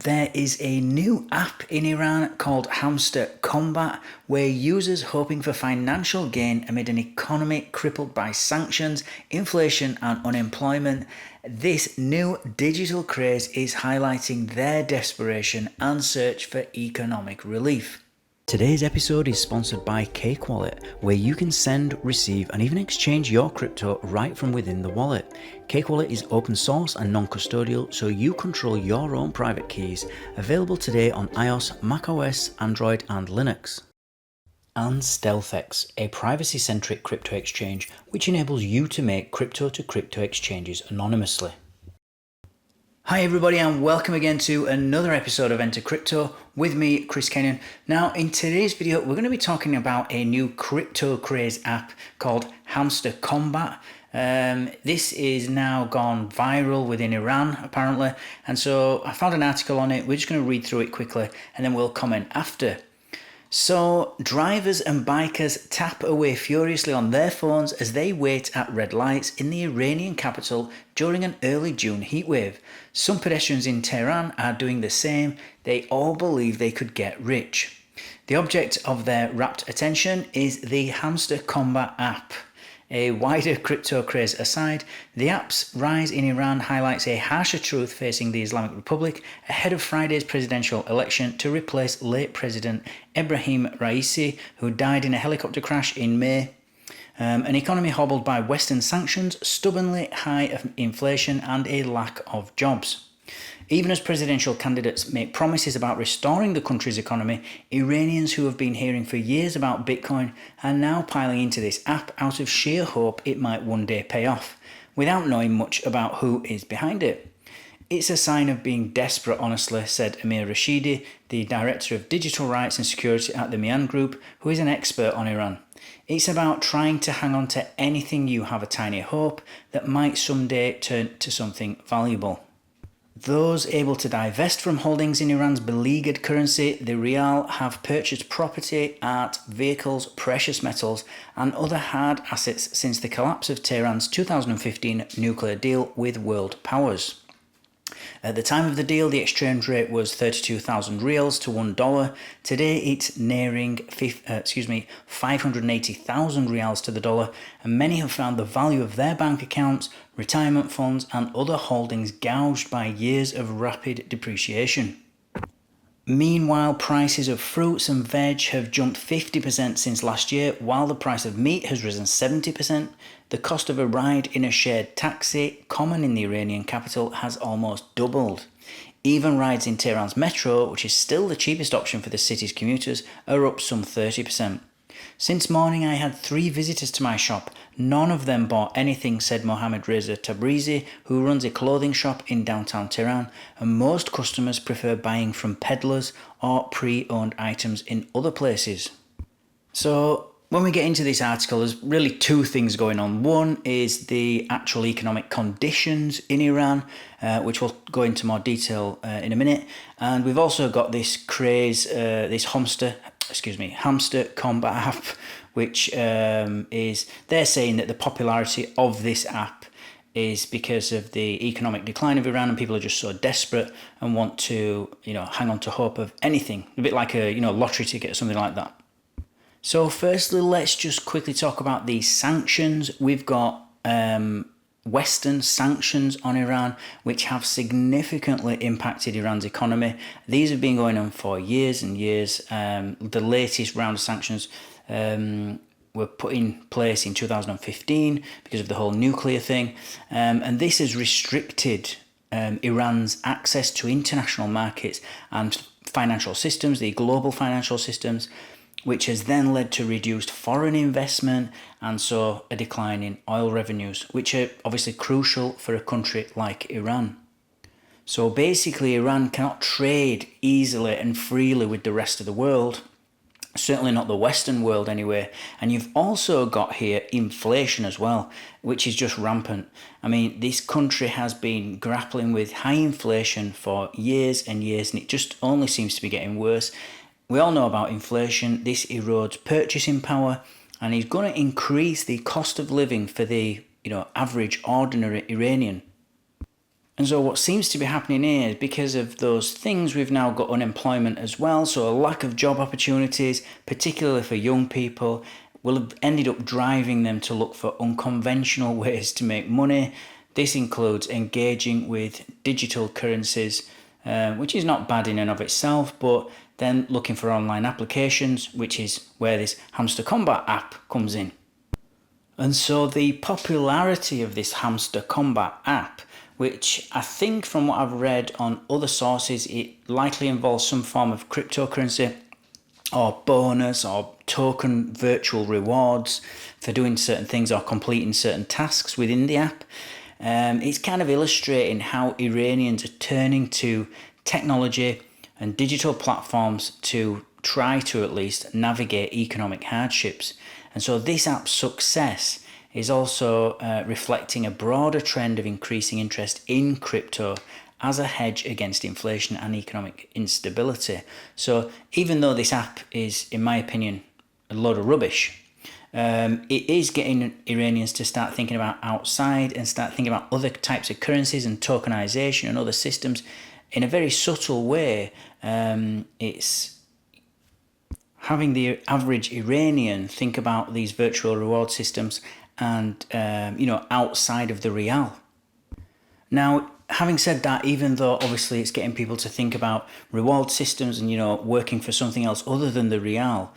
There is a new app in Iran called Hamster Kombat, where users hoping for financial gain amid an economy crippled by sanctions, inflation and unemployment. This new digital craze is highlighting their desperation and search for economic relief. Today's episode is sponsored by Cake Wallet, where you can send, receive and even exchange your crypto right from within the wallet. Cake Wallet is open source and non-custodial, so you control your own private keys, available today on iOS, macOS, Android and Linux. And StealthEX, a privacy-centric crypto exchange which enables you to make crypto-to-crypto exchanges anonymously. Hi everybody and welcome again to another episode of Enter Crypto with me, Chris Kenyon. Now in today's video we're going to be talking about a new crypto craze app called Hamster Kombat. This is now gone viral within Iran apparently, and so I found an article on it. We're just going to read through it quickly and then we'll comment after. So, drivers and bikers tap away furiously on their phones as they wait at red lights in the Iranian capital during an early June heatwave. Some pedestrians in Tehran are doing the same. They all believe they could get rich. The object of their rapt attention is the Hamster Kombat app. A wider crypto craze aside, the app's rise in Iran highlights a harsher truth facing the Islamic Republic ahead of Friday's presidential election to replace late President Ebrahim Raisi, who died in a helicopter crash in May. An economy hobbled by Western sanctions, stubbornly high inflation and a lack of jobs. Even as presidential candidates make promises about restoring the country's economy, Iranians who have been hearing for years about Bitcoin are now piling into this app out of sheer hope it might one day pay off, without knowing much about who is behind it. It's a sign of being desperate, honestly, said Amir Rashidi, the Director of Digital Rights and Security at the Mian Group, who is an expert on Iran. It's about trying to hang on to anything you have a tiny hope that might someday turn to something valuable. Those able to divest from holdings in Iran's beleaguered currency, the rial, have purchased property, art, vehicles, precious metals and other hard assets since the collapse of Tehran's 2015 nuclear deal with world powers. At the time of the deal, the exchange rate was 32,000 rials to $1. Today, it's nearing 580,000 rials to the dollar, and many have found the value of their bank accounts, retirement funds, and other holdings gouged by years of rapid depreciation. Meanwhile, prices of fruits and veg have jumped 50% since last year, while the price of meat has risen 70%. The cost of a ride in a shared taxi, common in the Iranian capital, has almost doubled. Even rides in Tehran's metro, which is still the cheapest option for the city's commuters, are up some 30%. Since morning I had 3 visitors to my shop. None of them bought anything, said Mohammad Reza Tabrizi, who runs a clothing shop in downtown Tehran, and most customers prefer buying from peddlers or pre-owned items in other places. So, when we get into this article, there's really 2 things going on. One is the actual economic conditions in Iran, which we'll go into more detail in a minute. And we've also got this craze, this Hamster Kombat app, which is, they're saying that the popularity of this app is because of the economic decline of Iran, and people are just so desperate and want to, hang on to hope of anything, a bit like a, lottery ticket or something like that. So firstly, let's just quickly talk about these sanctions. We've got Western sanctions on Iran, which have significantly impacted Iran's economy. These have been going on for years and years. The latest round of sanctions were put in place in 2015 because of the whole nuclear thing. And this has restricted Iran's access to international markets and financial systems, the global financial systems, which has then led to reduced foreign investment and so a decline in oil revenues, which are obviously crucial for a country like Iran. So basically, Iran cannot trade easily and freely with the rest of the world, certainly not the Western world anyway. And you've also got here inflation as well, which is just rampant. I mean, this country has been grappling with high inflation for years and years, and it just only seems to be getting worse. We all know about inflation. This erodes purchasing power and is going to increase the cost of living for the average ordinary Iranian. And so what seems to be happening here is because of those things, we've now got unemployment as well. So a lack of job opportunities, particularly for young people, will have ended up driving them to look for unconventional ways to make money. This includes engaging with digital currencies, which is not bad in and of itself, but then looking for online applications, which is where this Hamster Kombat app comes in. And so the popularity of this Hamster Kombat app, which I think from what I've read on other sources, it likely involves some form of cryptocurrency or bonus or token virtual rewards for doing certain things or completing certain tasks within the app. It's kind of illustrating how Iranians are turning to technology and digital platforms to try to at least navigate economic hardships. And so this app's success is also reflecting a broader trend of increasing interest in crypto as a hedge against inflation and economic instability. So even though this app is, in my opinion, a load of rubbish, it is getting Iranians to start thinking about outside and start thinking about other types of currencies and tokenization and other systems in a very subtle way. It's having the average Iranian think about these virtual reward systems and, outside of the real. Now, having said that, even though obviously it's getting people to think about reward systems and, working for something else other than the real,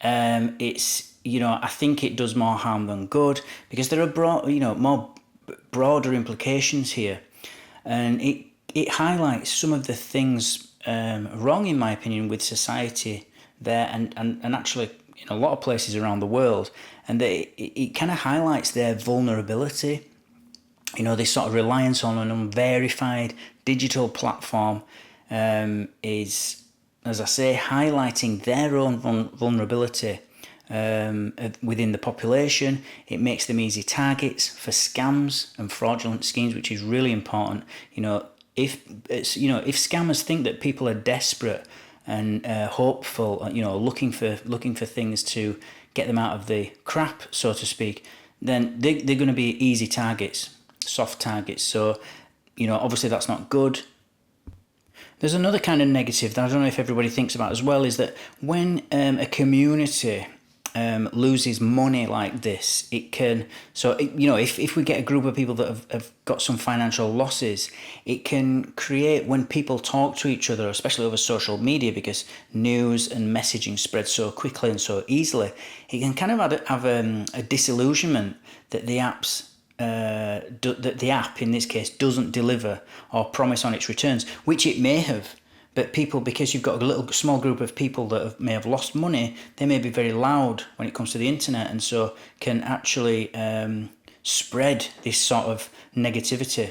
I think it does more harm than good because there are more broader implications here. And it highlights some of the things wrong, in my opinion, with society there and actually in a lot of places around the world, and it kind of highlights their vulnerability. This sort of reliance on an unverified digital platform is, as I say, highlighting their own vulnerability within the population. It makes them easy targets for scams and fraudulent schemes, which is really important. If scammers think that people are desperate and hopeful, looking for things to get them out of the crap, so to speak, then they're going to be easy targets, soft targets. So, obviously that's not good. There's another kind of negative that I don't know if everybody thinks about as well, is that when a community loses money like this, it can, if we get a group of people that have got some financial losses, it can create, when people talk to each other, especially over social media, because news and messaging spread so quickly and so easily, it can kind of have a disillusionment that the app in this case doesn't deliver or promise on its returns, which it may have. But people, because you've got a small group of people that may have lost money, they may be very loud when it comes to the internet, and so can actually spread this sort of negativity.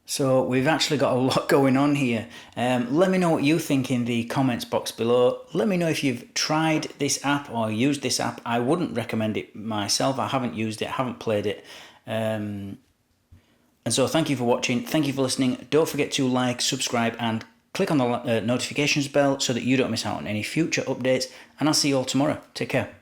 So we've actually got a lot going on here. Let me know what you think in the comments box below. Let me know if you've tried this app or used this app. I wouldn't recommend it myself. I haven't used it, haven't played it. And so thank you for watching. Thank you for listening. Don't forget to like, subscribe, and click on the notifications bell so that you don't miss out on any future updates. And I'll see you all tomorrow. Take care.